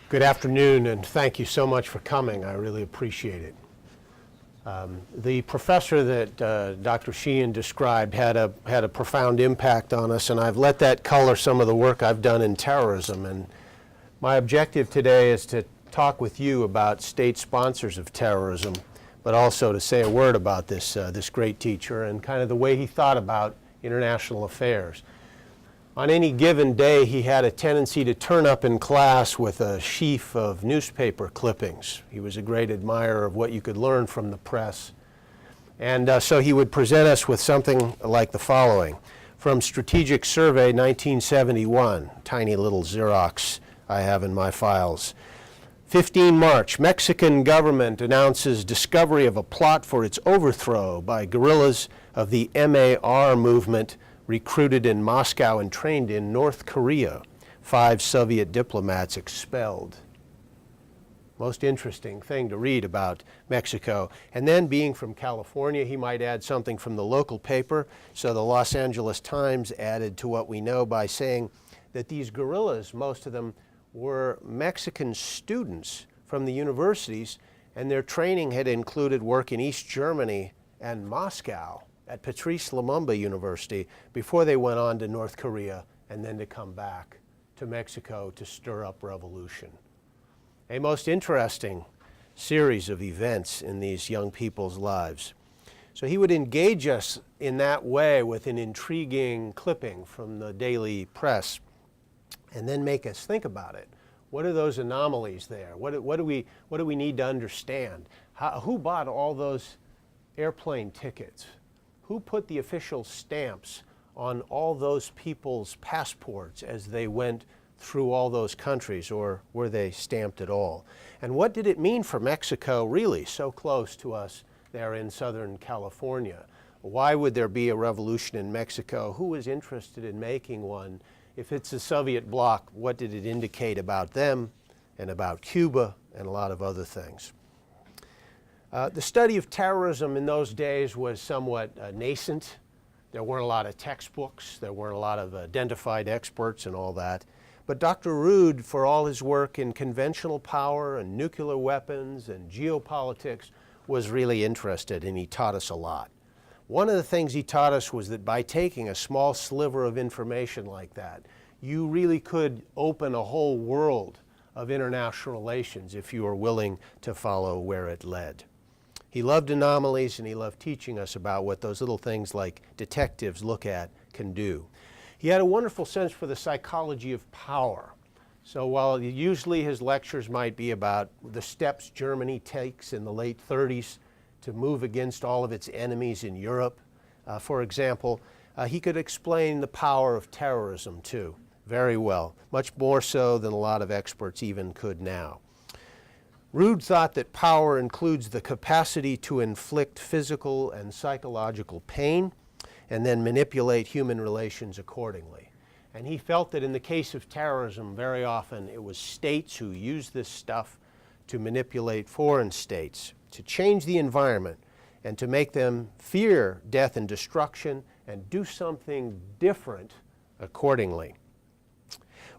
Good afternoon, and thank you so much for coming. I really appreciate it. The professor that Dr. Sheehan described had a profound impact on us, and I've let that color some of the work I've done in terrorism. And my objective today is to talk with you about state sponsors of terrorism, but also to say a word about this great teacher and kind of the way he thought about international affairs. On any given day, he had a tendency to turn up in class with a sheaf of newspaper clippings. He was a great admirer of what you could learn from the press. And so he would present us with something like the following. From Strategic Survey 1971, tiny little Xerox I have in my files. 15 March, Mexican government announces discovery of a plot for its overthrow by guerrillas of the MAR movement recruited in Moscow and trained in North Korea. 5 Soviet diplomats expelled. Most interesting thing to read about Mexico. And then, being from California, he might add something from the local paper. So the Los Angeles Times added to what we know by saying that these guerrillas, most of them were Mexican students from the universities, and their training had included work in East Germany and Moscow at Patrice Lumumba University before they went on to North Korea and then to come back to Mexico to stir up revolution. A most interesting series of events in these young people's lives. So he would engage us in that way with an intriguing clipping from the daily press and then make us think about it. What are those anomalies there? What do we need to understand? Who bought all those airplane tickets? Who put the official stamps on all those people's passports as they went through all those countries, or were they stamped at all? And what did it mean for Mexico, really, so close to us there in Southern California? Why would there be a revolution in Mexico? Who was interested in making one? If it's the Soviet bloc, what did it indicate about them and about Cuba and a lot of other things? The study of terrorism in those days was somewhat nascent. There weren't a lot of textbooks. There weren't a lot of identified experts and all that. But Dr. Rood, for all his work in conventional power and nuclear weapons and geopolitics, was really interested, and he taught us a lot. One of the things he taught us was that by taking a small sliver of information like that, you really could open a whole world of international relations if you were willing to follow where it led. He loved anomalies, and he loved teaching us about what those little things like detectives look at can do. He had a wonderful sense for the psychology of power. So while usually his lectures might be about the steps Germany takes in the late 30s to move against all of its enemies in Europe, for example, he could explain the power of terrorism too, very well, much more so than a lot of experts even could now. Rood thought that power includes the capacity to inflict physical and psychological pain and then manipulate human relations accordingly. And he felt that in the case of terrorism, very often it was states who used this stuff to manipulate foreign states, to change the environment, and to make them fear death and destruction and do something different accordingly.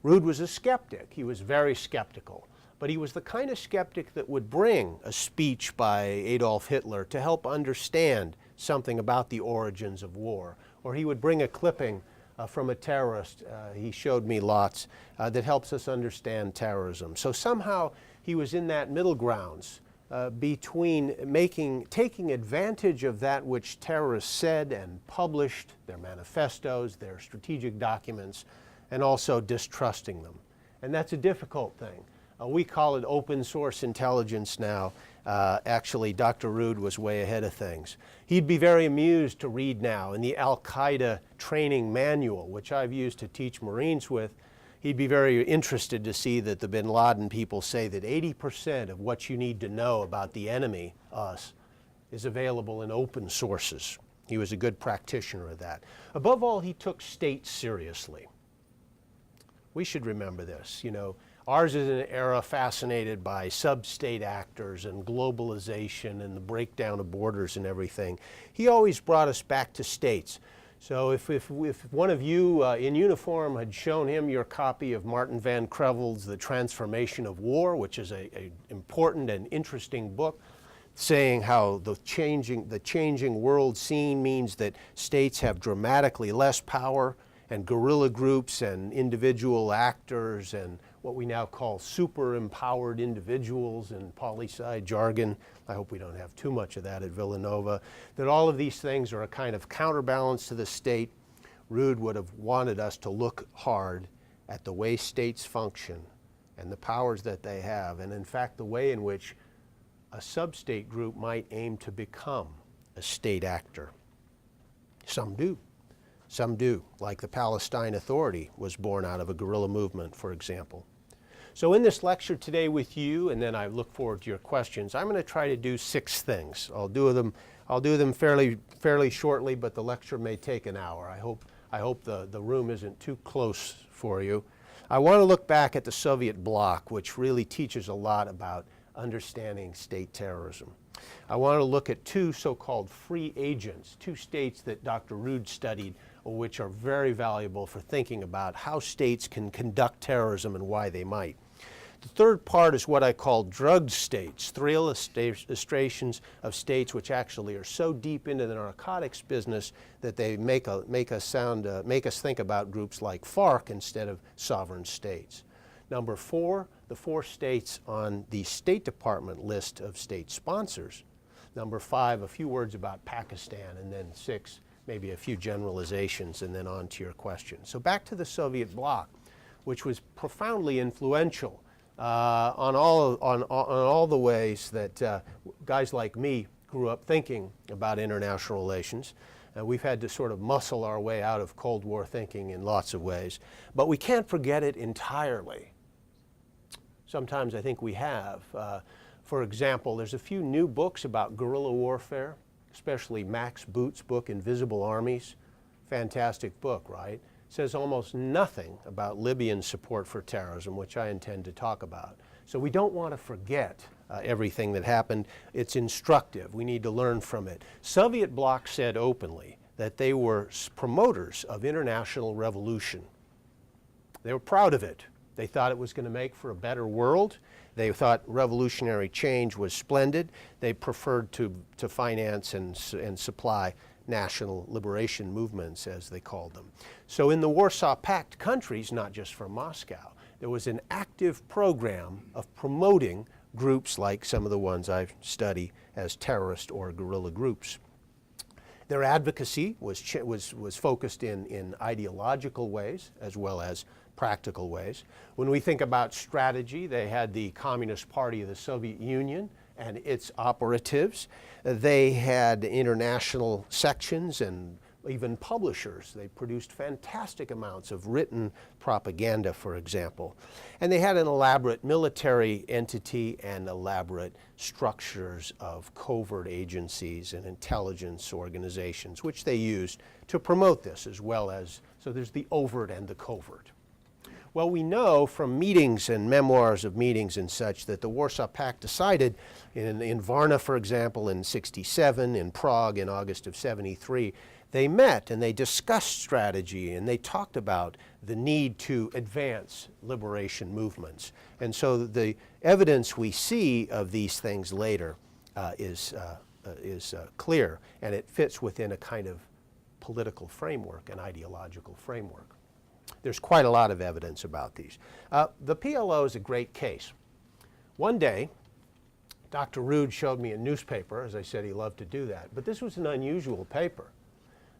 Rood was a skeptic. He was very skeptical. But he was the kind of skeptic that would bring a speech by Adolf Hitler to help understand something about the origins of war. Or he would bring a clipping from a terrorist, he showed me lots, that helps us understand terrorism. So somehow he was in that middle grounds between taking advantage of that which terrorists said and published, their manifestos, their strategic documents, and also distrusting them. And that's a difficult thing. We call it open source intelligence now. Actually, Dr. Rood was way ahead of things. He'd be very amused to read now in the Al-Qaeda training manual, which I've used to teach Marines with. He'd be very interested to see that the bin Laden people say that 80% of what you need to know about the enemy, us, is available in open sources. He was a good practitioner of that. Above all, he took states seriously. We should remember this, you know. Ours is an era fascinated by sub-state actors and globalization and the breakdown of borders and everything. He always brought us back to states. So if one of you in uniform had shown him your copy of Martin Van Crevel's The Transformation of War, which is an important and interesting book, saying how the changing world scene means that states have dramatically less power, and guerrilla groups and individual actors and what we now call super empowered individuals in poli-sci jargon. I hope we don't have too much of that at Villanova. That all of these things are a kind of counterbalance to the state. Rood would have wanted us to look hard at the way states function and the powers that they have, and in fact the way in which a sub-state group might aim to become a state actor. Some do. Some do, like the Palestine Authority was born out of a guerrilla movement, for example. So in this lecture today with you, and then I look forward to your questions, I'm going to try to do 6 things. I'll do them fairly shortly, but the lecture may take an hour. I hope the room isn't too close for you. I want to look back at the Soviet bloc, which really teaches a lot about understanding state terrorism. I want to look at 2 so-called free agents, 2 states that Dr. Rood studied, which are very valuable for thinking about how states can conduct terrorism and why they might. The third part is what I call drugged states, 3 illustrations of states which actually are so deep into the narcotics business that they make us think about groups like FARC instead of sovereign states. Number 4, the 4 states on the State Department list of state sponsors. Number 5, a few words about Pakistan, and then 6, maybe a few generalizations, and then on to your question. So back to the Soviet bloc, which was profoundly influential on all the ways that guys like me grew up thinking about international relations. We've had to sort of muscle our way out of Cold War thinking in lots of ways, but we can't forget it entirely. Sometimes I think we have. For example, there's a few new books about guerrilla warfare, especially Max Boot's book, Invisible Armies. Fantastic book, right? Says almost nothing about Libyan support for terrorism, which I intend to talk about. So we don't want to forget everything that happened. It's instructive. We need to learn from it. Soviet bloc said openly that they were promoters of international revolution. They were proud of it. They thought it was going to make for a better world. They thought revolutionary change was splendid. They preferred to finance and supply national liberation movements, as they called them. So in the Warsaw Pact countries, not just from Moscow, there was an active program of promoting groups like some of the ones I study as terrorist or guerrilla groups. Their advocacy was focused in ideological ways as well as practical ways. When we think about strategy, they had the Communist Party of the Soviet Union and its operatives. They had international sections and even publishers. They produced fantastic amounts of written propaganda, for example. And they had an elaborate military entity and elaborate structures of covert agencies and intelligence organizations, which they used to promote this as well as, so there's the overt and the covert. Well, we know from meetings and memoirs of meetings and such that the Warsaw Pact decided in Varna, for example, in '67, in Prague in August of '73, they met and they discussed strategy and they talked about the need to advance liberation movements. And so the evidence we see of these things later is clear, and it fits within a kind of political framework, an ideological framework. There's quite a lot of evidence about these. The PLO is a great case. One day, Dr. Rood showed me a newspaper. As I said, he loved to do that. But this was an unusual paper.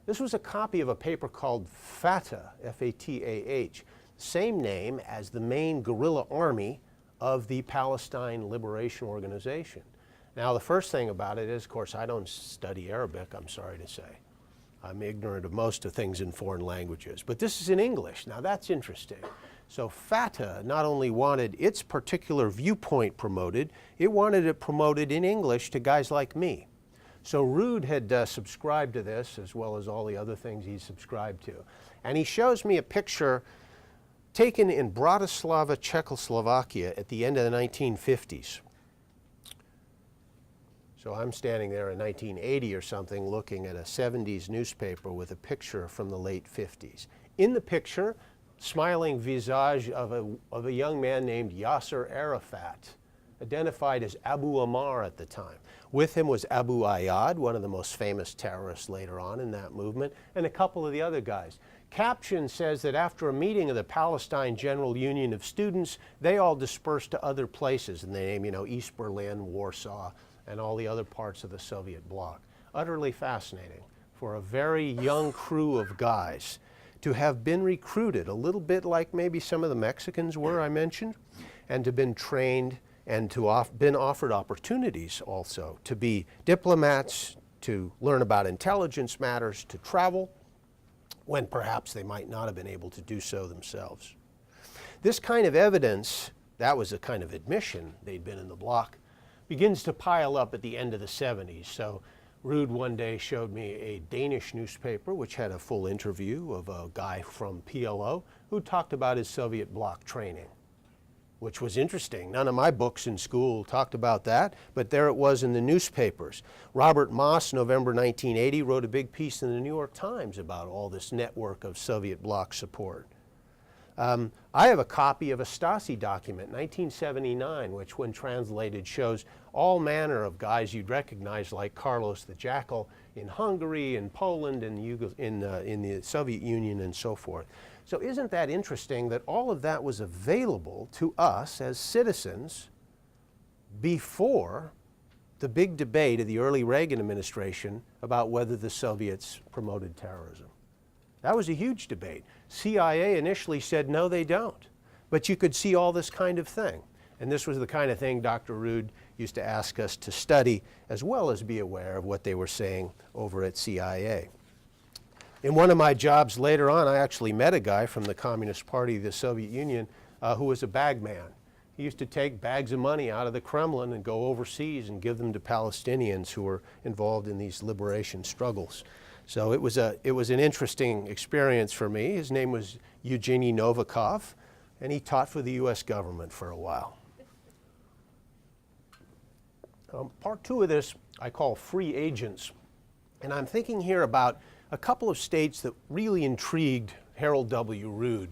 This was a copy of a paper called Fatah, F-A-T-A-H, same name as the main guerrilla army of the Palestine Liberation Organization. Now, the first thing about it is, of course, I don't study Arabic, I'm sorry to say. I'm ignorant of most of things in foreign languages, but this is in English. Now that's interesting. So Fatah not only wanted its particular viewpoint promoted, it wanted it promoted in English to guys like me. So Rood had subscribed to this as well as all the other things he subscribed to. And he shows me a picture taken in Bratislava, Czechoslovakia at the end of the 1950s. So I'm standing there in 1980 or something looking at a 70s newspaper with a picture from the late 50s. In the picture, smiling visage of a young man named Yasser Arafat, identified as Abu Ammar at the time. With him was Abu Ayyad, one of the most famous terrorists later on in that movement, and a couple of the other guys. Caption says that after a meeting of the Palestine General Union of Students, they all dispersed to other places, and they name, East Berlin, Warsaw, and all the other parts of the Soviet bloc. Utterly fascinating for a very young crew of guys to have been recruited, a little bit like maybe some of the Mexicans were, I mentioned, and to have been trained and to been offered opportunities also to be diplomats, to learn about intelligence matters, to travel, when perhaps they might not have been able to do so themselves. This kind of evidence, that was a kind of admission they'd been in the bloc, begins to pile up at the end of the 70s. So Ruud one day showed me a Danish newspaper which had a full interview of a guy from PLO who talked about his Soviet bloc training, which was interesting. None of my books in school talked about that, but there it was in the newspapers. Robert Moss, November 1980, wrote a big piece in the New York Times about all this network of Soviet bloc support. I have a copy of a Stasi document, 1979, which when translated shows all manner of guys you'd recognize like Carlos the Jackal in Hungary and Poland and in the Soviet Union and so forth. So isn't that interesting that all of that was available to us as citizens before the big debate of the early Reagan administration about whether the Soviets promoted terrorism? That was a huge debate. CIA initially said, no, they don't. But you could see all this kind of thing. And this was the kind of thing Dr. Ruud used to ask us to study, as well as be aware of what they were saying over at CIA. In one of my jobs later on, I actually met a guy from the Communist Party of the Soviet Union who was a bagman. He used to take bags of money out of the Kremlin and go overseas and give them to Palestinians who were involved in these liberation struggles. So it was an interesting experience for me. His name was Eugeny Novikov, and he taught for the US government for a while. Part two of this I call free agents. And I'm thinking here about a couple of states that really intrigued Harold W. Ruud.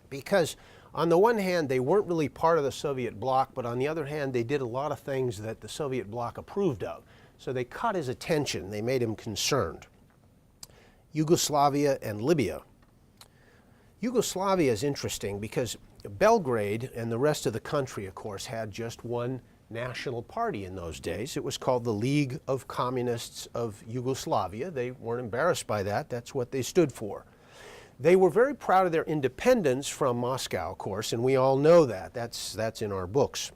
Because on the one hand, they weren't really part of the Soviet bloc, but on the other hand, they did a lot of things that the Soviet bloc approved of. So they caught his attention. They made him concerned. Yugoslavia and Libya. Yugoslavia is interesting because Belgrade and the rest of the country, of course, had just one national party in those days. It was called the League of Communists of Yugoslavia. They weren't embarrassed by that. That's what they stood for. They were very proud of their independence from Moscow, of course, and we all know that. That's in our books.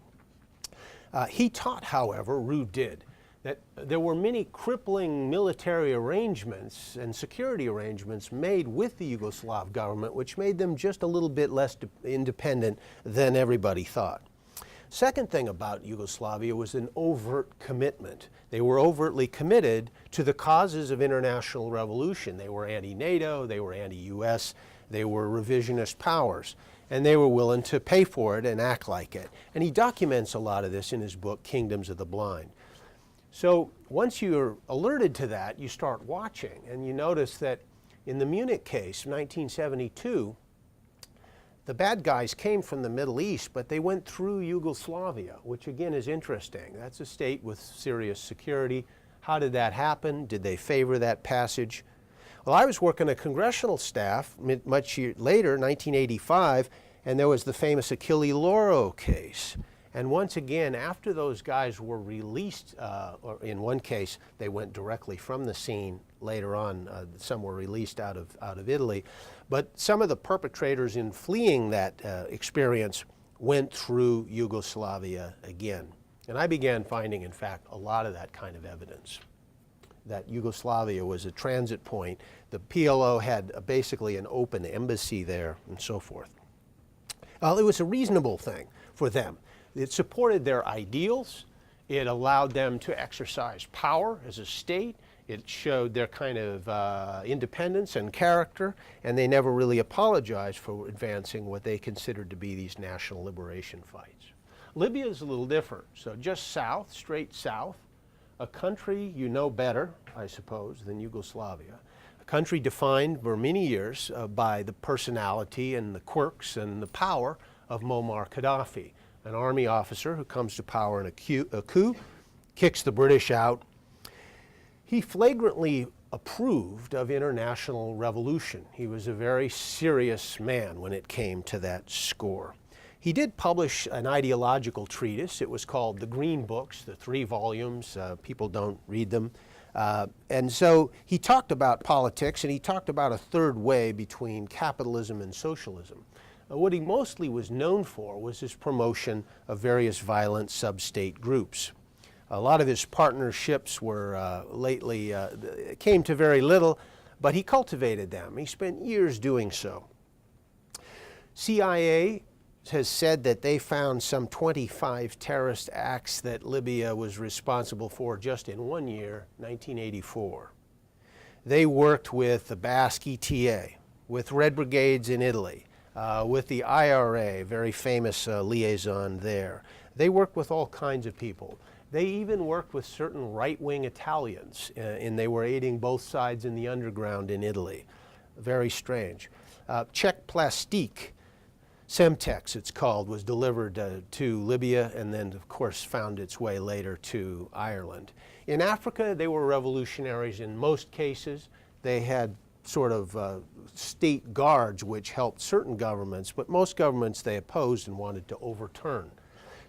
He taught, however, Ruud did, that there were many crippling military arrangements and security arrangements made with the Yugoslav government, which made them just a little bit less independent than everybody thought. Second thing about Yugoslavia was an overt commitment. They were overtly committed to the causes of international revolution. They were anti-NATO, they were anti-US, they were revisionist powers, and they were willing to pay for it and act like it. And he documents a lot of this in his book, Kingdoms of the Blind. So once you're alerted to that, you start watching, and you notice that in the Munich case, 1972, the bad guys came from the Middle East, but they went through Yugoslavia, which again is interesting. That's a state with serious security. How did that happen? Did they favor that passage? Well, I was working a congressional staff much later, 1985, and there was the famous Achille Lauro case. And once again, after those guys were released, or in one case, they went directly from the scene. Later on, some were released out of Italy. But some of the perpetrators in fleeing that experience went through Yugoslavia again. And I began finding, in fact, a lot of that kind of evidence, that Yugoslavia was a transit point. The PLO had basically an open embassy there and so forth. It was a reasonable thing for them. It supported their ideals. It allowed them to exercise power as a state. It showed their kind of independence and character, and they never really apologized for advancing what they considered to be these national liberation fights. Libya is a little different. So just south, straight south a country you know better, I suppose, than Yugoslavia. A country defined for many years by the personality and the quirks and the power of Muammar Gaddafi, an army officer who comes to power in a coup, kicks the British out. He flagrantly approved of international revolution. He was a very serious man when it came to that score. He did publish an ideological treatise. It was called The Green Books, the 3 volumes. People don't read them. And so he talked about politics, and he talked about a third way between capitalism and socialism. What he mostly was known for was his promotion of various violent sub-state groups. A lot of his partnerships were came to very little, but he cultivated them. He spent years doing so. CIA has said that they found some 25 terrorist acts that Libya was responsible for just in one year, 1984. They worked with the Basque ETA, with Red Brigades in Italy, with the IRA, very famous liaison there. They worked with all kinds of people. They even worked with certain right-wing Italians, and they were aiding both sides in the underground in Italy. Very strange. Czech Plastique, Semtex it's called, was delivered to Libya and then of course found its way later to Ireland. In Africa they were revolutionaries in most cases. They had sort of state guards which helped certain governments, but most governments they opposed and wanted to overturn.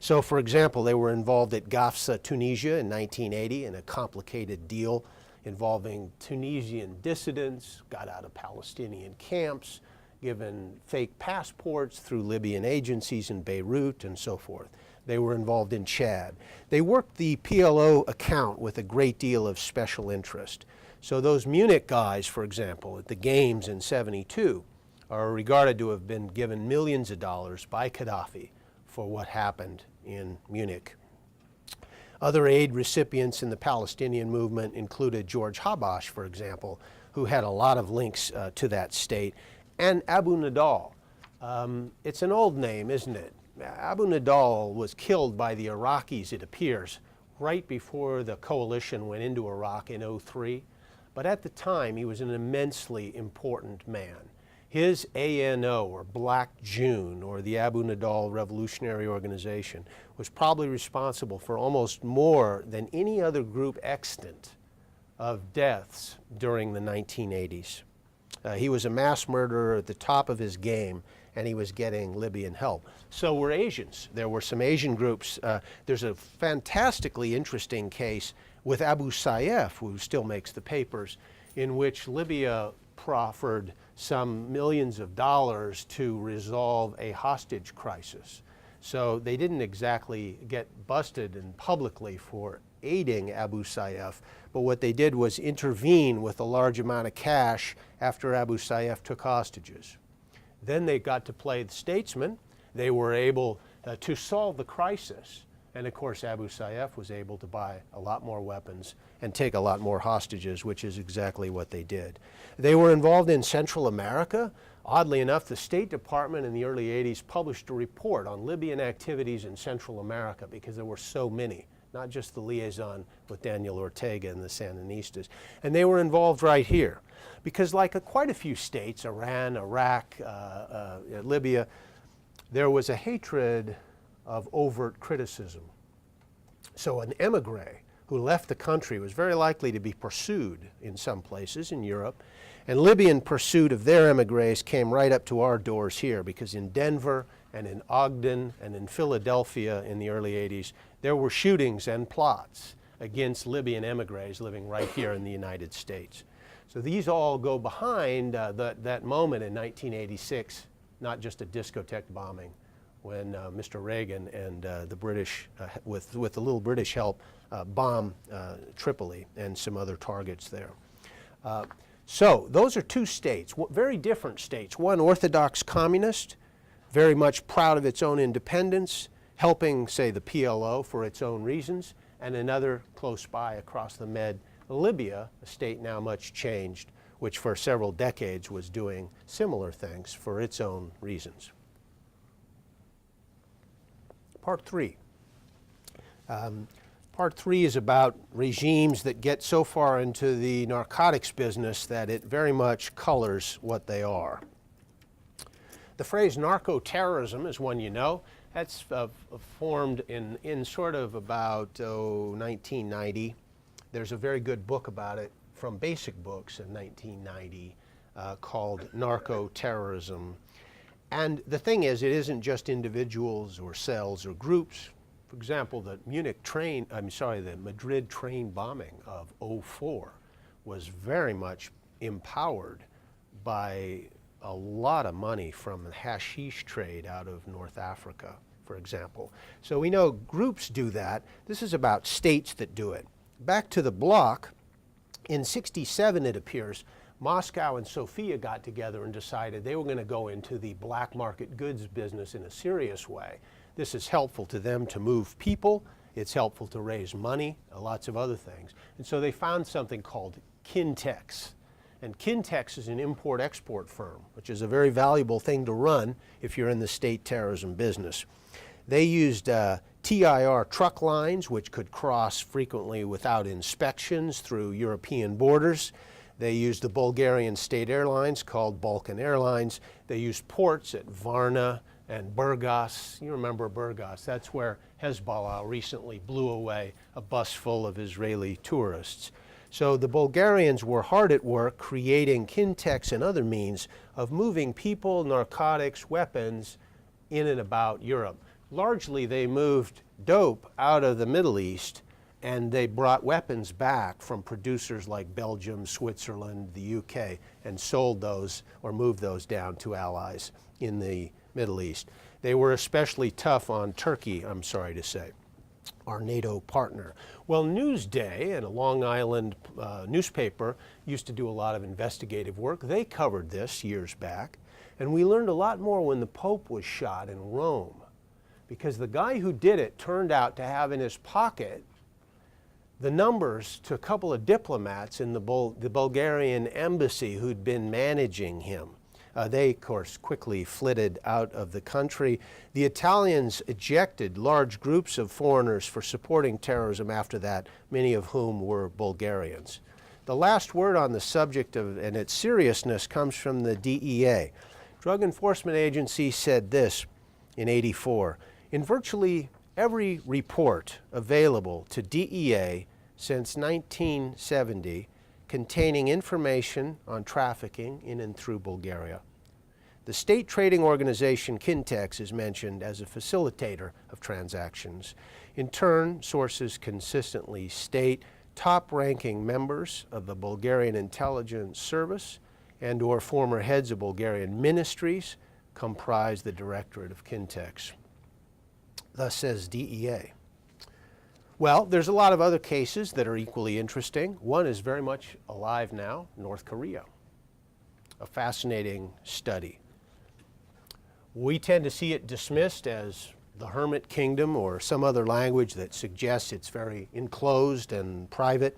So for example, they were involved at Gafsa, Tunisia in 1980 in a complicated deal involving Tunisian dissidents, got out of Palestinian camps, given fake passports through Libyan agencies in Beirut and so forth. They were involved in Chad. They worked the PLO account with a great deal of special interest. So those Munich guys, for example, at the Games in '72, are regarded to have been given millions of dollars by Gaddafi for what happened in Munich. Other aid recipients in the Palestinian movement included George Habash, for example, who had a lot of links to that state, and Abu Nidal. It's an old name, isn't it? Abu Nidal was killed by the Iraqis, it appears, right before the coalition went into Iraq in '03. But at the time, he was an immensely important man. His ANO, or Black June, or the Abu Nidal Revolutionary Organization, was probably responsible for almost more than any other group extant of deaths during the 1980s. He was a mass murderer at the top of his game, and he was getting Libyan help. So were Asians. There were some Asian groups. There's a fantastically interesting case with Abu Sayyaf, who still makes the papers, in which Libya proffered some millions of dollars to resolve a hostage crisis. So they didn't exactly get busted and publicly for aiding Abu Sayyaf, but what they did was intervene with a large amount of cash after Abu Sayyaf took hostages. Then they got to play the statesman. They were able to solve the crisis. And of course, Abu Sayyaf was able to buy a lot more weapons and take a lot more hostages, which is exactly what they did. They were involved in Central America. Oddly enough, the State Department in the early 80s published a report on Libyan activities in Central America because there were so many, not just the liaison with Daniel Ortega and the Sandinistas. And they were involved right here because like quite a few states, Iran, Iraq, Libya, there was a hatred of overt criticism. So an emigre who left the country was very likely to be pursued in some places in Europe, and Libyan pursuit of their emigres came right up to our doors here because in Denver and in Ogden and in Philadelphia in the early 80s, there were shootings and plots against Libyan emigres living right here in the United States. So these all go behind that moment in 1986, not just a discotheque bombing, when Mr. Reagan and the British, with a little British help, bombed Tripoli and some other targets there. So those are two states, very different states. One orthodox communist, very much proud of its own independence, helping, say, the PLO for its own reasons, and another close by across the Med, Libya, a state now much changed, which for several decades was doing similar things for its own reasons. Part 3. Part 3 is about regimes that get so far into the narcotics business that it very much colors what they are. The phrase narcoterrorism is one you know. That's formed in sort of about 1990. There's a very good book about it from Basic Books in 1990 called Narcoterrorism. And the thing is, it isn't just individuals or cells or groups. For example, the Madrid train bombing of '04 was very much empowered by a lot of money from the hashish trade out of North Africa, for example. So we know groups do that. This is about states that do it. Back to the bloc, in '67 it appears, Moscow and Sofia got together and decided they were going to go into the black market goods business in a serious way. This is helpful to them to move people. It's helpful to raise money, lots of other things. And so they found something called Kintex. And Kintex is an import-export firm, which is a very valuable thing to run if you're in the state terrorism business. They used TIR truck lines, which could cross frequently without inspections through European borders. They used the Bulgarian state airlines called Balkan Airlines. They used ports at Varna and Burgas. You remember Burgas. That's where Hezbollah recently blew away a bus full of Israeli tourists. So the Bulgarians were hard at work creating Kintex and other means of moving people, narcotics, weapons in and about Europe. Largely they moved dope out of the Middle East, and they brought weapons back from producers like Belgium, Switzerland, the UK, and sold those or moved those down to allies in the Middle East. They were especially tough on Turkey, I'm sorry to say, our NATO partner. Well, Newsday, and a Long Island newspaper, used to do a lot of investigative work. They covered this years back, and we learned a lot more when the Pope was shot in Rome, because the guy who did it turned out to have in his pocket the numbers to a couple of diplomats in the Bulgarian embassy who'd been managing him. They, of course, quickly flitted out of the country. The Italians ejected large groups of foreigners for supporting terrorism after that, many of whom were Bulgarians. The last word on the subject and its seriousness comes from the DEA. Drug Enforcement Agency said this in '84, in virtually every report available to DEA since 1970 containing information on trafficking in and through Bulgaria, the state trading organization Kintex is mentioned as a facilitator of transactions. In turn, sources consistently state top-ranking members of the Bulgarian intelligence service and or former heads of Bulgarian ministries comprise the directorate of Kintex. Thus says DEA. Well, there's a lot of other cases that are equally interesting. One is very much alive now, North Korea. A fascinating study. We tend to see it dismissed as the hermit kingdom or some other language that suggests it's very enclosed and private.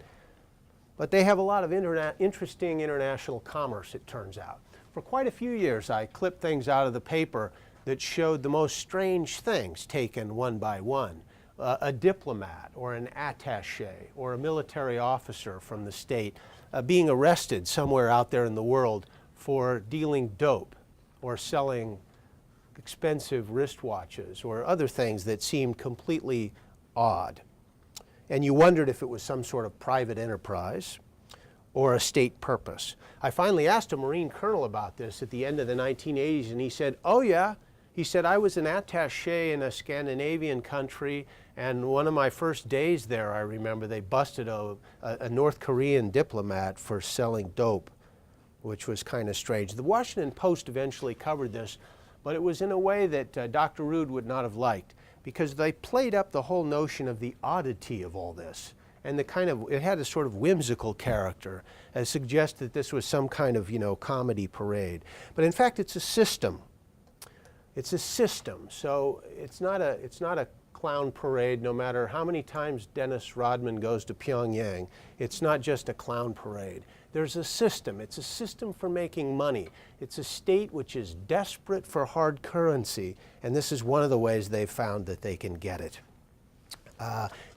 But they have a lot of interesting international commerce, it turns out. For quite a few years, I clipped things out of the paper that showed the most strange things taken one by one. A diplomat or an attaché or a military officer from the state being arrested somewhere out there in the world for dealing dope or selling expensive wristwatches or other things that seemed completely odd. And you wondered if it was some sort of private enterprise or a state purpose. I finally asked a Marine colonel about this at the end of the 1980s, and he said, oh yeah. He said, I was an attaché in a Scandinavian country, and one of my first days there, I remember, they busted a North Korean diplomat for selling dope, which was kind of strange. The Washington Post eventually covered this, but it was in a way that Dr. Rood would not have liked, because they played up the whole notion of the oddity of all this. And it had a sort of whimsical character, as suggest that this was some kind of, comedy parade. But in fact, it's a system. It's a system, so it's not a clown parade no matter how many times Dennis Rodman goes to Pyongyang. It's not just a clown parade. There's a system. It's a system for making money. It's a state which is desperate for hard currency, and this is one of the ways they've found that they can get it.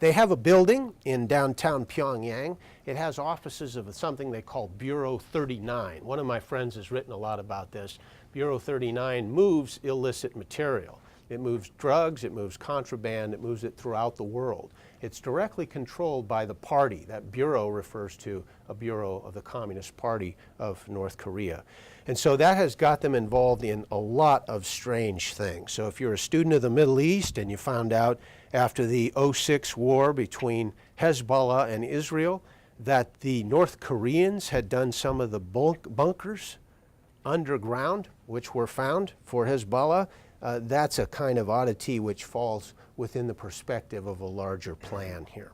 They have a building in downtown Pyongyang. It has offices of something they call Bureau 39. One of my friends has written a lot about this. Bureau 39 moves illicit material. It moves drugs, it moves contraband, it moves it throughout the world. It's directly controlled by the party. That bureau refers to a bureau of the Communist Party of North Korea. And so that has got them involved in a lot of strange things. So if you're a student of the Middle East and you found out after the '06 war between Hezbollah and Israel that the North Koreans had done some of the bunkers underground which were found for Hezbollah, that's a kind of oddity which falls within the perspective of a larger plan here.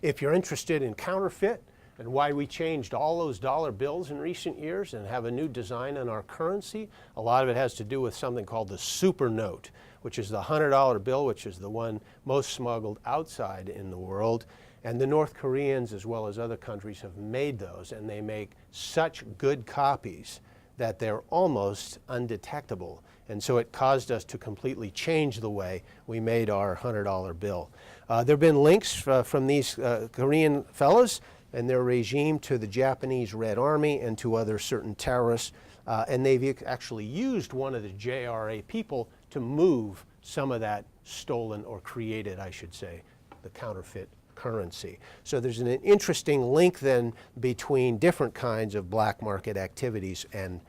If you're interested in counterfeit and why we changed all those dollar bills in recent years and have a new design on our currency, a lot of it has to do with something called the super note, which is the $100 bill, which is the one most smuggled outside in the world. And the North Koreans, as well as other countries, have made those, and they make such good copies that they're almost undetectable. And so it caused us to completely change the way we made our $100 bill. There have been links from these Korean fellows and their regime to the Japanese Red Army and to other certain terrorists. And they've actually used one of the JRA people to move some of that stolen, or created, I should say, the counterfeit currency. So there's an interesting link then between different kinds of black market activities and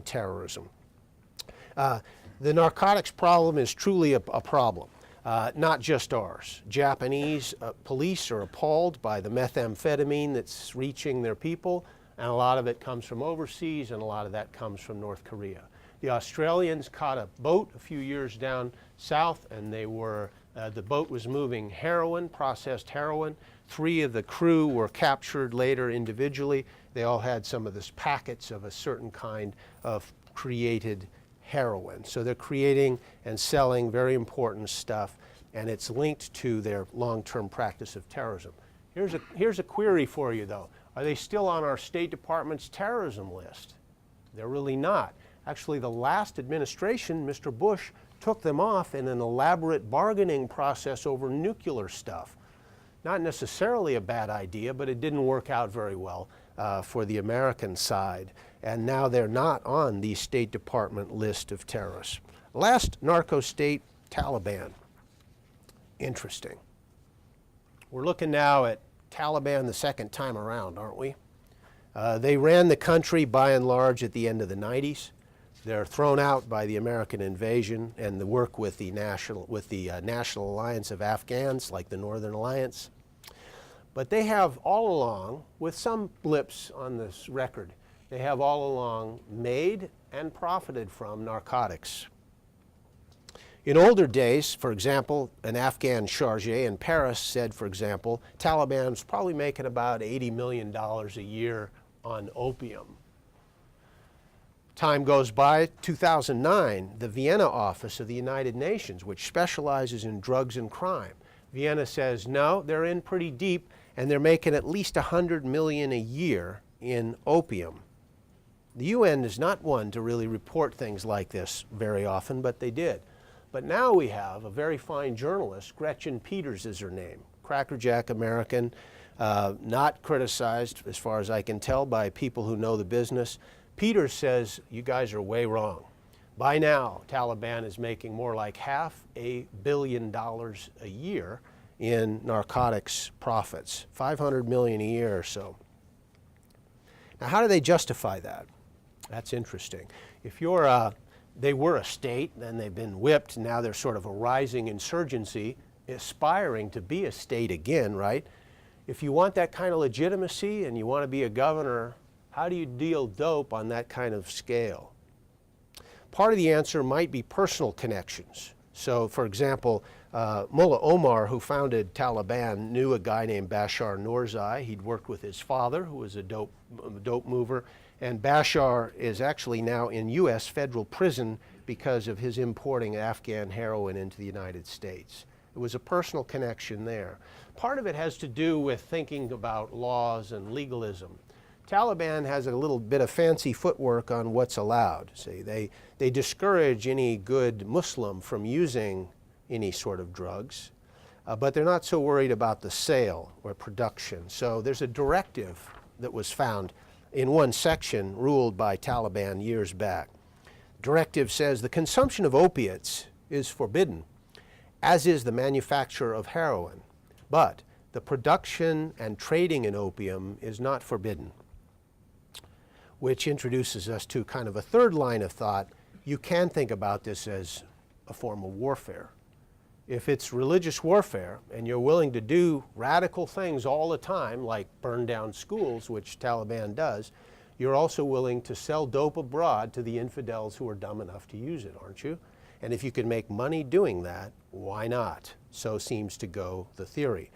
terrorism. The narcotics problem is truly a problem, not just ours. Japanese police are appalled by the methamphetamine that's reaching their people, and a lot of it comes from overseas, and a lot of that comes from North Korea. The Australians caught a boat a few years down south, and the boat was moving heroin, processed heroin. 3 of the crew were captured later individually. They all had some of this packets of a certain kind of created heroin. So they're creating and selling very important stuff, and it's linked to their long-term practice of terrorism. Here's a query for you, though. Are they still on our State Department's terrorism list? They're really not. Actually, the last administration, Mr. Bush, took them off in an elaborate bargaining process over nuclear stuff. Not necessarily a bad idea, but it didn't work out very well for the American side. And now they're not on the State Department list of terrorists. Last narco state, Taliban. Interesting. We're looking now at Taliban the second time around, aren't we? They ran the country by and large at the end of the 90s. They're thrown out by the American invasion and the work with the National Alliance of Afghans, like the Northern Alliance. But they have all along, with some blips on this record, they have all along made and profited from narcotics. In older days, for example, an Afghan charge in Paris said, for example, Taliban's probably making about $80 million a year on opium. Time goes by, 2009, the Vienna office of the United Nations, which specializes in drugs and crime. Vienna says, no, they're in pretty deep, and they're making at least $100 million a year in opium. The UN is not one to really report things like this very often, but they did. But now we have a very fine journalist, Gretchen Peters is her name, crackerjack American, not criticized, as far as I can tell, by people who know the business. Peters says, you guys are way wrong. By now, Taliban is making more like $500 million a year in narcotics profits, 500 million a year or so. Now, how do they justify that? That's interesting. If they were a state, then they've been whipped, now they're sort of a rising insurgency, aspiring to be a state again, right? If you want that kind of legitimacy and you want to be a governor, how do you deal dope on that kind of scale? Part of the answer might be personal connections. So, for example, Mullah Omar, who founded Taliban, knew a guy named Bashar Nurzai. He'd worked with his father, who was a dope mover, and Bashar is actually now in U.S. federal prison because of his importing Afghan heroin into the United States. It was a personal connection there. Part of it has to do with thinking about laws and legalism. Taliban has a little bit of fancy footwork on what's allowed. See, they discourage any good Muslim from using any sort of drugs. but they're not so worried about the sale or production. So there's a directive that was found in one section ruled by Taliban years back. Directive says the consumption of opiates is forbidden, as is the manufacture of heroin, but the production and trading in opium is not forbidden, which introduces us to kind of a third line of thought. You can think about this as a form of warfare. If it's religious warfare and you're willing to do radical things all the time, like burn down schools, which Taliban does, you're also willing to sell dope abroad to the infidels who are dumb enough to use it, aren't you? And if you can make money doing that, why not? So seems to go the theory.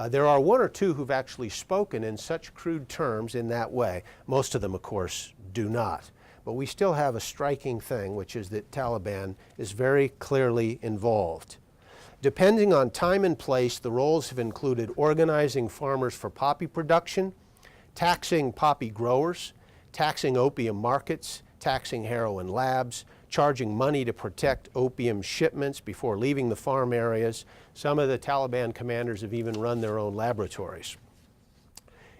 There are one or two who've actually spoken in such crude terms in that way. Most of them, of course, do not. But we still have a striking thing, which is that Taliban is very clearly involved. Depending on time and place, the roles have included organizing farmers for poppy production, taxing poppy growers, taxing opium markets, taxing heroin labs, charging money to protect opium shipments before leaving the farm areas. Some of the Taliban commanders have even run their own laboratories.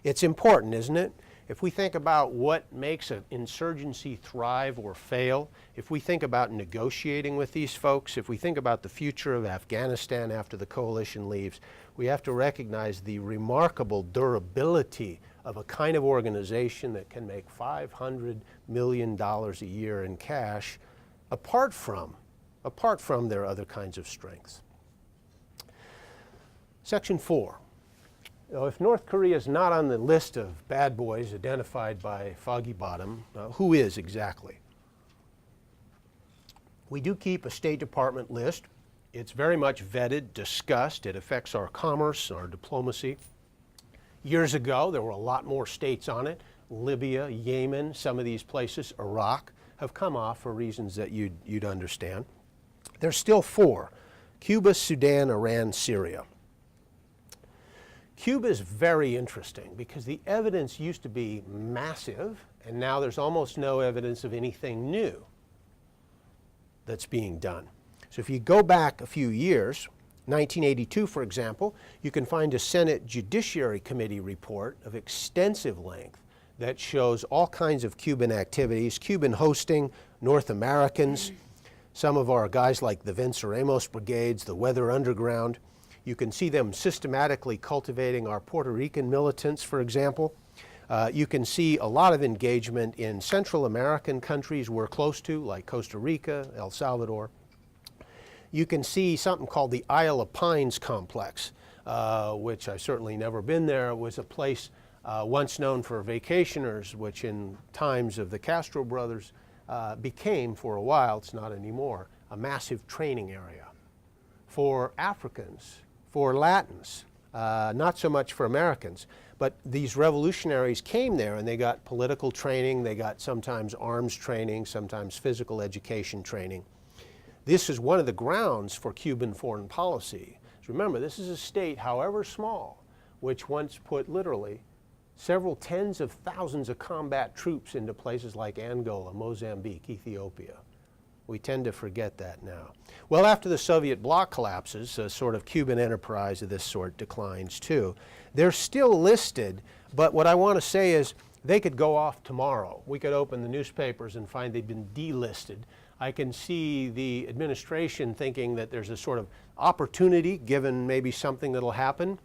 It's important, isn't it? If we think about what makes an insurgency thrive or fail, if we think about negotiating with these folks, if we think about the future of Afghanistan after the coalition leaves, we have to recognize the remarkable durability of a kind of organization that can make $500 million a year in cash apart from their other kinds of strengths. Section 4. If North Korea is not on the list of bad boys identified by Foggy Bottom, who is exactly? We do keep a State Department list. It's very much vetted, discussed. It affects our commerce, our diplomacy. Years ago, there were a lot more states on it. Libya, Yemen, some of these places, Iraq, have come off for reasons that you'd understand. There's still 4: Cuba, Sudan, Iran, Syria. Cuba is very interesting because the evidence used to be massive, and now there's almost no evidence of anything new that's being done. So if you go back a few years, 1982, for example, you can find a Senate Judiciary Committee report of extensive length that shows all kinds of Cuban activities, Cuban hosting, North Americans, some of our guys like the Venceremos brigades, the Weather Underground. You can see them systematically cultivating our Puerto Rican militants, for example. You can see a lot of engagement in Central American countries we're close to, like Costa Rica, El Salvador. You can see something called the Isle of Pines complex, which I've certainly never been there. It was a place once known for vacationers, which in times of the Castro brothers became, for a while, it's not anymore, a massive training area for Africans, for Latins, not so much for Americans. But these revolutionaries came there and they got political training, they got sometimes arms training, sometimes physical education training. This is one of the grounds for Cuban foreign policy. So remember, this is a state, however small, which once put literally several tens of thousands of combat troops into places like Angola, Mozambique, Ethiopia. We tend to forget that now. Well, after the Soviet bloc collapses, a sort of Cuban enterprise of this sort declines too. They're still listed, but what I want to say is they could go off tomorrow. We could open the newspapers and find they've been delisted. I can see the administration thinking that there's a sort of opportunity, given maybe something that'll happen,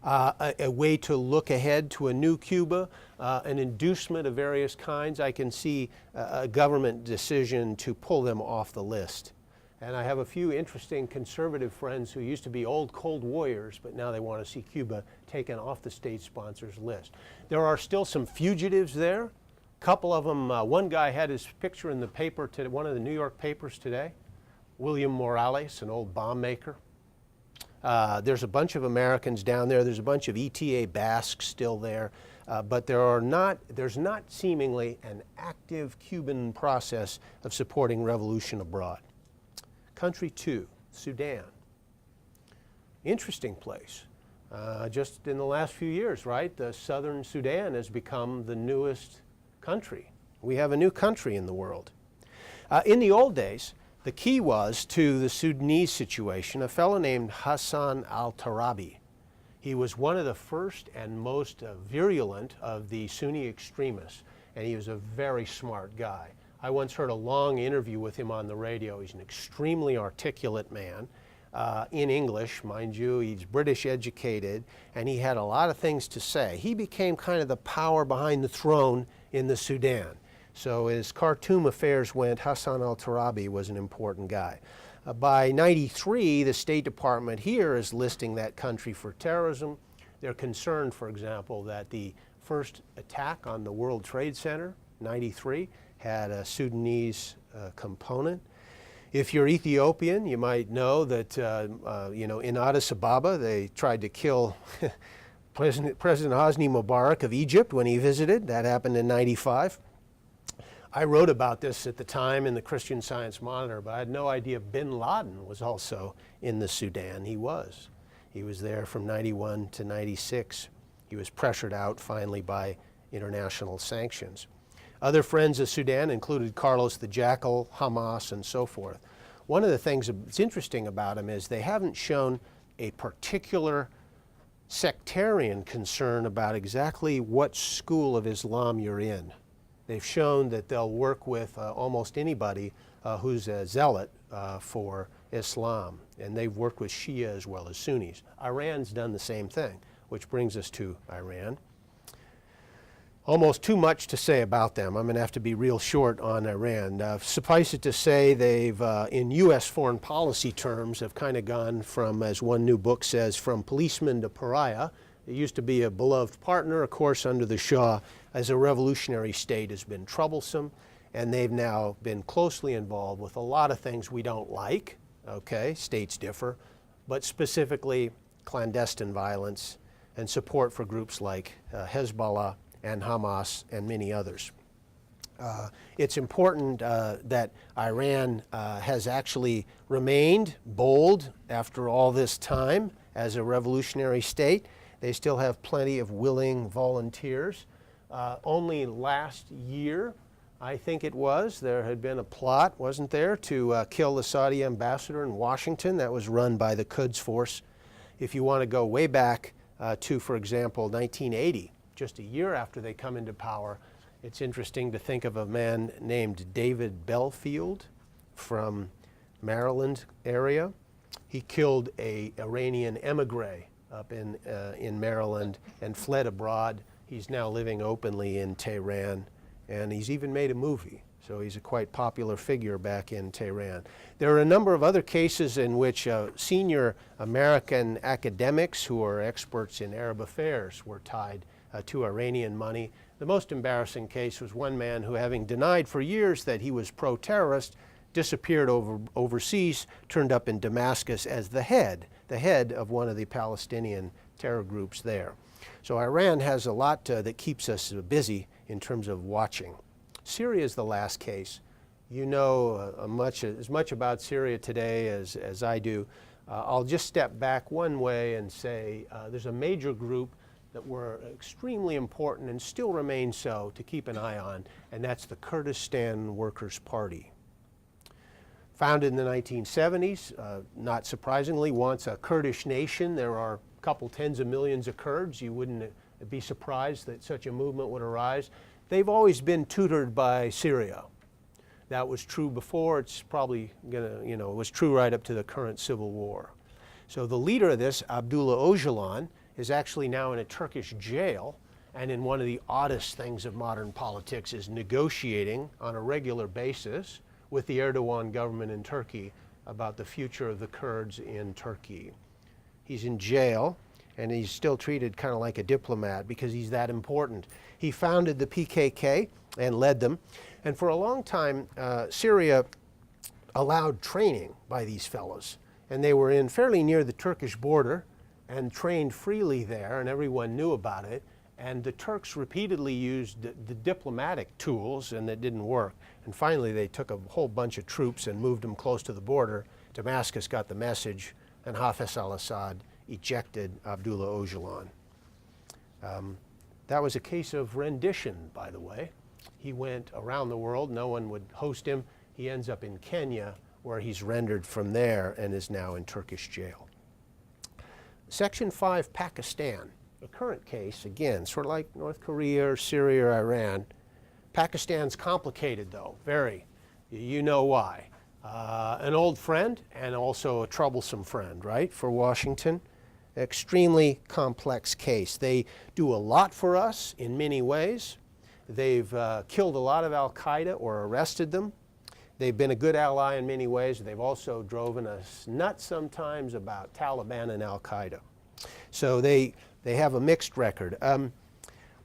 a way to look ahead to a new Cuba, an inducement of various kinds. I can see a government decision to pull them off the list. And I have a few interesting conservative friends who used to be old Cold Warriors, but now they want to see Cuba taken off the state sponsors list. There are still some fugitives there. A couple of them, one guy had his picture in the paper, one of the New York papers today, William Morales, an old bomb maker. There's a bunch of Americans down there. There's a bunch of ETA Basques still there. But there's not seemingly an active Cuban process of supporting revolution abroad. Country 2, Sudan. Interesting place. Just in the last few years, right? The southern Sudan has become the newest country. We have a new country in the world. In the old days, The key was to the Sudanese situation a fellow named Hassan al-Turabi. He was one of the first and most virulent of the Sunni extremists, and he was a very smart guy. I once heard a long interview with him on the radio. He's an extremely articulate man, in English, mind you. He's British educated, and he had a lot of things to say. He became kind of the power behind the throne in the Sudan. So as Khartoum affairs went, Hassan al-Turabi was an important guy. By '93, the State Department here is listing that country for terrorism. They're concerned, for example, that the first attack on the World Trade Center, '93, had a Sudanese component. If you're Ethiopian, you might know that in Addis Ababa, they tried to kill President Hosni Mubarak of Egypt when he visited. That happened in '95. I wrote about this at the time in the Christian Science Monitor, but I had no idea bin Laden was also in the Sudan. He was. He was there from '91 to '96. He was pressured out finally by international sanctions. Other friends of Sudan included Carlos the Jackal, Hamas, and so forth. One of the things that's interesting about him is they haven't shown a particular sectarian concern about exactly what school of Islam you're in. They've shown that they'll work with almost anybody who's a zealot for Islam, and they've worked with Shia as well as Sunnis. Iran's done the same thing, which brings us to Iran. Almost too much to say about them. I'm going to have to be real short on Iran. Suffice it to say, they've, in U.S. foreign policy terms, have kind of gone from, as one new book says, from policeman to pariah. It used to be a beloved partner, of course, under the Shah, as a revolutionary state has been troublesome, and they've now been closely involved with a lot of things we don't like, okay, states differ, but specifically clandestine violence and support for groups like Hezbollah and Hamas and many others. It's important that Iran has actually remained bold after all this time as a revolutionary state. They still have plenty of willing volunteers. Only last year, I think it was, there had been a plot, wasn't there, to kill the Saudi ambassador in Washington. That was run by the Quds Force. If you want to go way back to, for example, 1980, just a year after they come into power, it's interesting to think of a man named David Belfield from Maryland area. He killed an Iranian emigre up in Maryland and fled abroad. He's now living openly in Tehran, and he's even made a movie. So he's a quite popular figure back in Tehran. There are a number of other cases in which senior American academics who are experts in Arab affairs were tied to Iranian money. The most embarrassing case was one man who, having denied for years that he was pro-terrorist, disappeared overseas, turned up in Damascus as the head of one of the Palestinian terror groups there. So Iran has a lot that keeps us busy in terms of watching. Syria is the last case. You know as much about Syria today as I do. I'll just step back one way and say there's a major group that were extremely important and still remain so to keep an eye on, and that's the Kurdistan Workers' Party. Founded in the 1970s, not surprisingly, wants a Kurdish nation. There are a couple tens of millions of Kurds. You wouldn't be surprised that such a movement would arise. They've always been tutored by Syria. That was true before. It's probably gonna, it was true right up to the current civil war. So the leader of this, Abdullah Öcalan, is actually now in a Turkish jail, and in one of the oddest things of modern politics is negotiating on a regular basis with the Erdogan government in Turkey about the future of the Kurds in Turkey. He's in jail, and he's still treated kind of like a diplomat because he's that important. He founded the PKK and led them, and for a long time, Syria allowed training by these fellows, and they were in fairly near the Turkish border and trained freely there, and everyone knew about it. And the Turks repeatedly used the diplomatic tools, and it didn't work. And finally, they took a whole bunch of troops and moved them close to the border. Damascus got the message, and Hafez al-Assad ejected Abdullah Öcalan. That was a case of rendition, by the way. He went around the world. No one would host him. He ends up in Kenya, where he's rendered from there and is now in Turkish jail. Section 5, Pakistan. A current case, again, sort of like North Korea or Syria or Iran. Pakistan's complicated, though, very. You know why. An old friend and also a troublesome friend, right, for Washington. Extremely complex case. They do a lot for us in many ways. They've killed a lot of al-Qaeda or arrested them. They've been a good ally in many ways. They've also driven us nuts sometimes about Taliban and al-Qaeda. So they have a mixed record.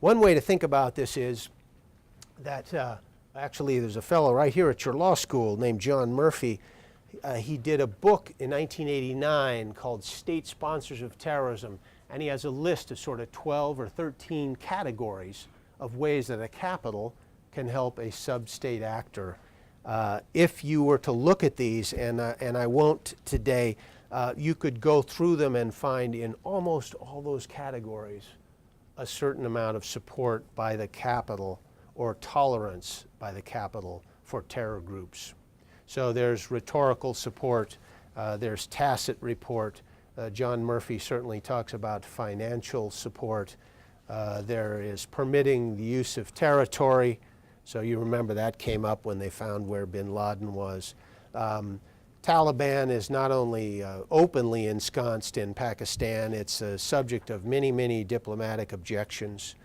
One way to think about this is that actually there's a fellow right here at your law school named John Murphy. He did a book in 1989 called State Sponsors of Terrorism, and he has a list of sort of 12 or 13 categories of ways that a capital can help a sub-state actor. If you were to look at these, and I won't today, you could go through them and find in almost all those categories a certain amount of support by the capital or tolerance by the capital for terror groups. So there's rhetorical support, there's tacit report. John Murphy certainly talks about financial support. There is permitting the use of territory. So you remember that came up when they found where bin Laden was. Taliban is not only openly ensconced in Pakistan, it's a subject of many, many diplomatic objections.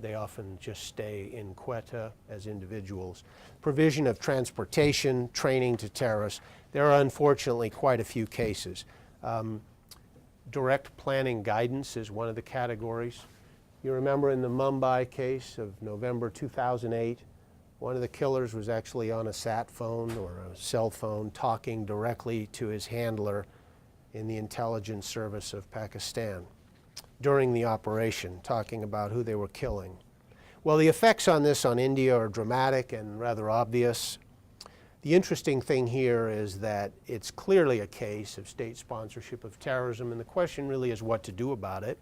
They often just stay in Quetta as individuals. Provision of transportation, training to terrorists. There are unfortunately quite a few cases. Direct planning guidance is one of the categories. You remember in the Mumbai case of November 2008, one of the killers was actually on a sat phone or a cell phone talking directly to his handler in the intelligence service of Pakistan during the operation, talking about who they were killing. Well, the effects on this on India are dramatic and rather obvious. The interesting thing here is that it's clearly a case of state sponsorship of terrorism, and the question really is what to do about it.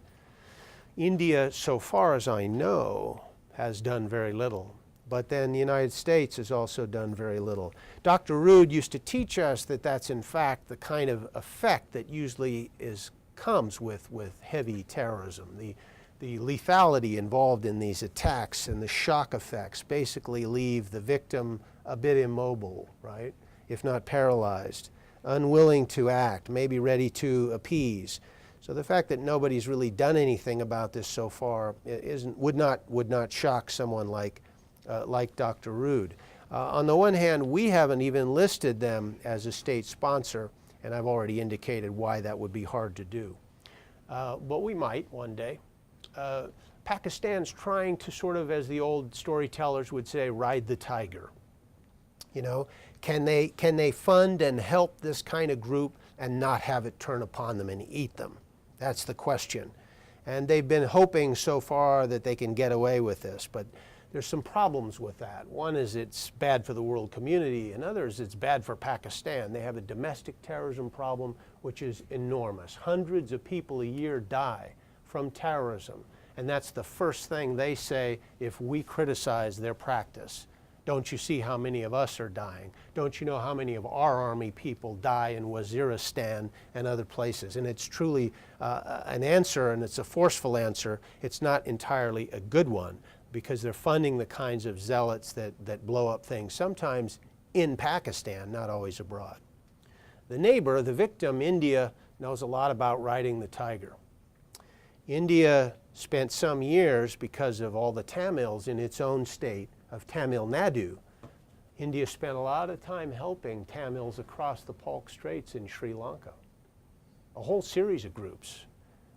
India, so far as I know, has done very little, but then the United States has also done very little. Dr. Rood used to teach us that that's in fact the kind of effect that usually comes with heavy terrorism. The lethality involved in these attacks and the shock effects basically leave the victim a bit immobile, right? If not paralyzed, unwilling to act, maybe ready to appease. So the fact that nobody's really done anything about this so far would not shock someone like Dr. Rood. On the one hand, we haven't even listed them as a state sponsor, and I've already indicated why that would be hard to do. But we might one day. Pakistan's trying to sort of, as the old storytellers would say, ride the tiger. You know, can they fund and help this kind of group and not have it turn upon them and eat them? That's the question. And they've been hoping so far that they can get away with this, but there's some problems with that. One is it's bad for the world community, and others it's bad for Pakistan. They have a domestic terrorism problem which is enormous. Hundreds of people a year die from terrorism, and that's the first thing they say if we criticize their practice. Don't you see how many of us are dying? Don't you know how many of our army people die in Waziristan and other places? And it's truly an answer, and it's a forceful answer. It's not entirely a good one, because they're funding the kinds of zealots that blow up things, sometimes in Pakistan, not always abroad. The neighbor, the victim, India, knows a lot about riding the tiger. India spent some years, because of all the Tamils in its own state of Tamil Nadu, India spent a lot of time helping Tamils across the Palk Straits in Sri Lanka. A whole series of groups.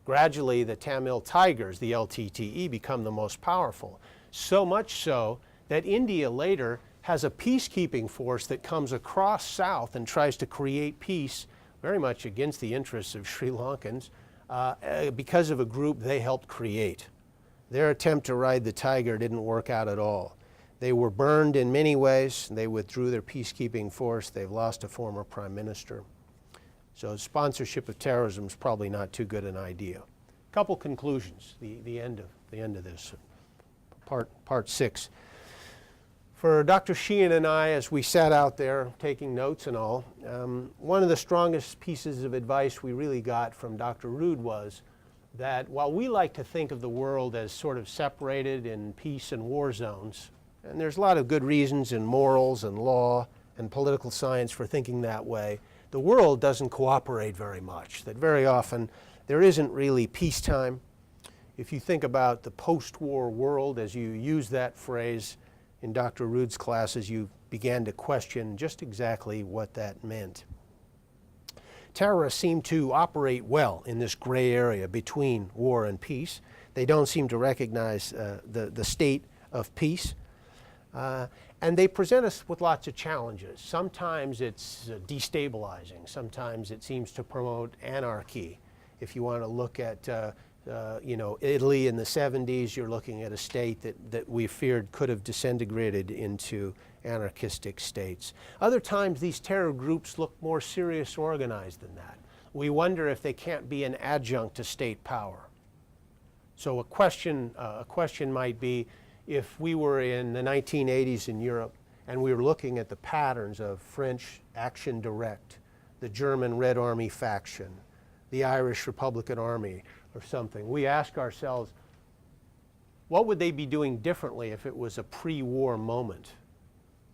Gradually, the Tamil Tigers, the LTTE, become the most powerful. So much so that India later has a peacekeeping force that comes across south and tries to create peace, very much against the interests of Sri Lankans, because of a group they helped create. Their attempt to ride the tiger didn't work out at all. They were burned in many ways. They withdrew their peacekeeping force. They've lost a former prime minister. So sponsorship of terrorism is probably not too good an idea. A couple conclusions, the end of this, part 6. For Dr. Sheehan and I, as we sat out there taking notes and all, one of the strongest pieces of advice we really got from Dr. Rood was that while we like to think of the world as sort of separated in peace and war zones, and there's a lot of good reasons in morals and law and political science for thinking that way, the world doesn't cooperate very much, that very often there isn't really peacetime. If you think about the post-war world, as you use that phrase in Dr. Rood's classes, you began to question just exactly what that meant. Terrorists seem to operate well in this gray area between war and peace. They don't seem to recognize the state of peace. And they present us with lots of challenges. Sometimes it's destabilizing. Sometimes it seems to promote anarchy. If you want to look at Italy in the 70s, you're looking at a state that we feared could have disintegrated into anarchistic states. Other times these terror groups look more serious organized than that. We wonder if they can't be an adjunct to state power. So a question might be, if we were in the 1980s in Europe and we were looking at the patterns of French Action Direct, the German Red Army faction, the Irish Republican Army or something, we ask ourselves, what would they be doing differently if it was a pre-war moment?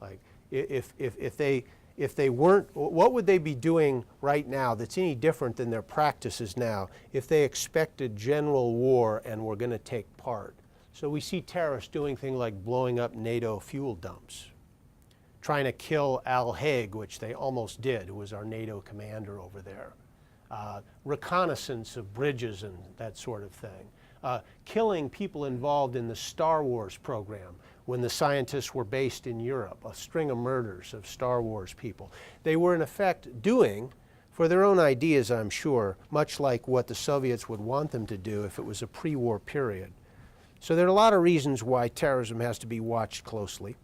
Like if they weren't, what would they be doing right now that's any different than their practices now if they expected general war and were going to take part? So we see terrorists doing things like blowing up NATO fuel dumps, trying to kill Al Haig, which they almost did, who was our NATO commander over there, reconnaissance of bridges and that sort of thing, killing people involved in the Star Wars program when the scientists were based in Europe, a string of murders of Star Wars people. They were in effect doing, for their own ideas I'm sure, much like what the Soviets would want them to do if it was a pre-war period. So there are a lot of reasons why terrorism has to be watched closely.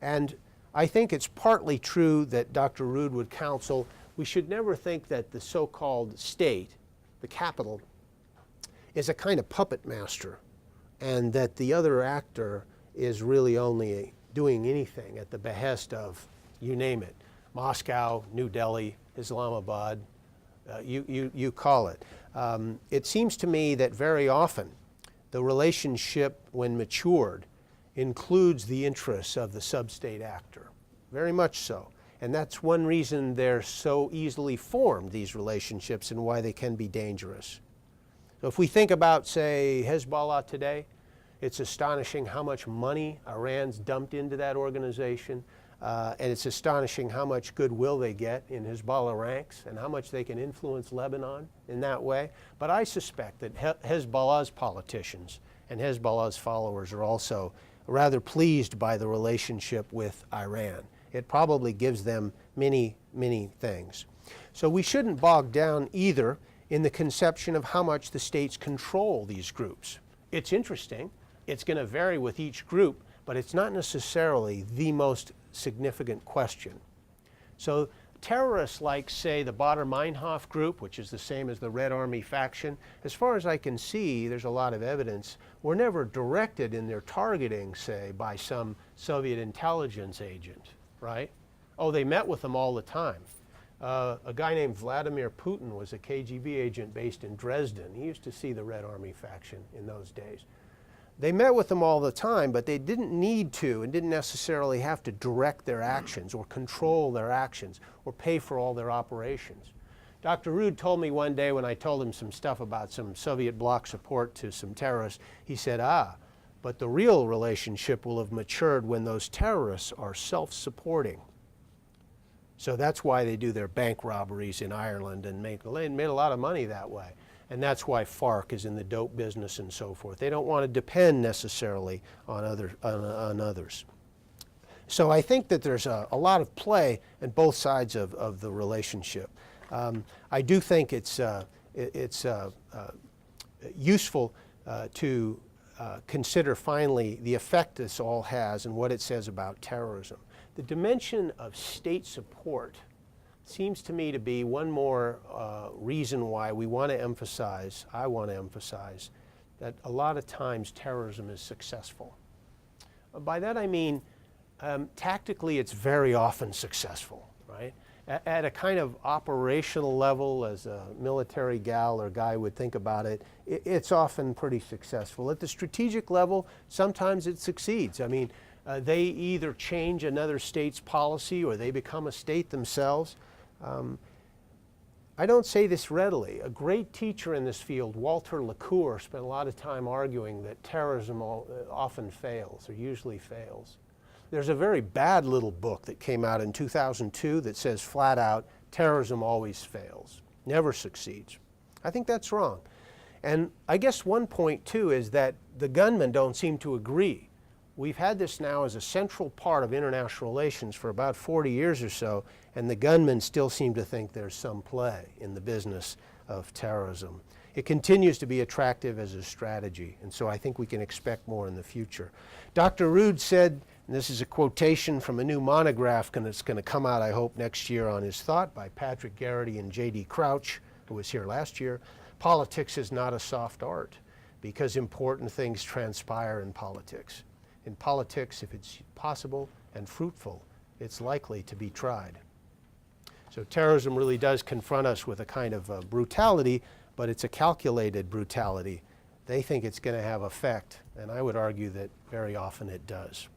And I think it's partly true that Dr. Rood would counsel we should never think that the so-called state, the capital, is a kind of puppet master, and that the other actor is really only doing anything at the behest of, you name it, Moscow, New Delhi, Islamabad, you call it. It seems to me that very often the relationship, when matured, includes the interests of the sub-state actor, very much so. And that's one reason they're so easily formed, these relationships, and why they can be dangerous. So if we think about, say, Hezbollah today, it's astonishing how much money Iran's dumped into that organization, and it's astonishing how much goodwill they get in Hezbollah ranks and how much they can influence Lebanon in that way. But I suspect that Hezbollah's politicians and Hezbollah's followers are also rather pleased by the relationship with Iran. It probably gives them many, many things. So we shouldn't bog down either in the conception of how much the states control these groups. It's interesting. It's going to vary with each group, but it's not necessarily the most significant question. So terrorists like, say, the Baader-Meinhof group, which is the same as the Red Army faction, as far as I can see, there's a lot of evidence, were never directed in their targeting, say, by some Soviet intelligence agent, right? Oh, they met with them all the time. A guy named Vladimir Putin was a KGB agent based in Dresden. He used to see the Red Army faction in those days. They met with them all the time, but they didn't need to and didn't necessarily have to direct their actions or control their actions or pay for all their operations. Dr. Rood told me one day when I told him some stuff about some Soviet bloc support to some terrorists, he said, but the real relationship will have matured when those terrorists are self-supporting. So that's why they do their bank robberies in Ireland and made a lot of money that way. And that's why FARC is in the dope business and so forth. They don't want to depend necessarily on others. So I think that there's a lot of play in both sides of the relationship. I do think it's useful to consider finally the effect this all has and what it says about terrorism. The dimension of state support seems to me to be one more reason why I want to emphasize that a lot of times terrorism is successful. By that I mean Tactically, it's very often successful, right? At a kind of operational level, as a military gal or guy would think about it, it's often pretty successful. At the strategic level, sometimes it succeeds. I mean, they either change another state's policy or they become a state themselves. I don't say this readily. A great teacher in this field, Walter LaCour, spent a lot of time arguing that terrorism often fails, or usually fails. There's a very bad little book that came out in 2002 that says flat out, terrorism always fails, never succeeds. I think that's wrong. And I guess one point too is that the gunmen don't seem to agree. We've had this now as a central part of international relations for about 40 years or so, and the gunmen still seem to think there's some play in the business of terrorism. It continues to be attractive as a strategy, and so I think we can expect more in the future. Dr. Rood said, and this is a quotation from a new monograph that's going to come out, I hope, next year on his thought by Patrick Garrity and J.D. Crouch, who was here last year, politics is not a soft art because important things transpire in politics. In politics, if it's possible and fruitful, it's likely to be tried. So terrorism really does confront us with a kind of brutality, but it's a calculated brutality. They think it's going to have effect, and I would argue that very often it does.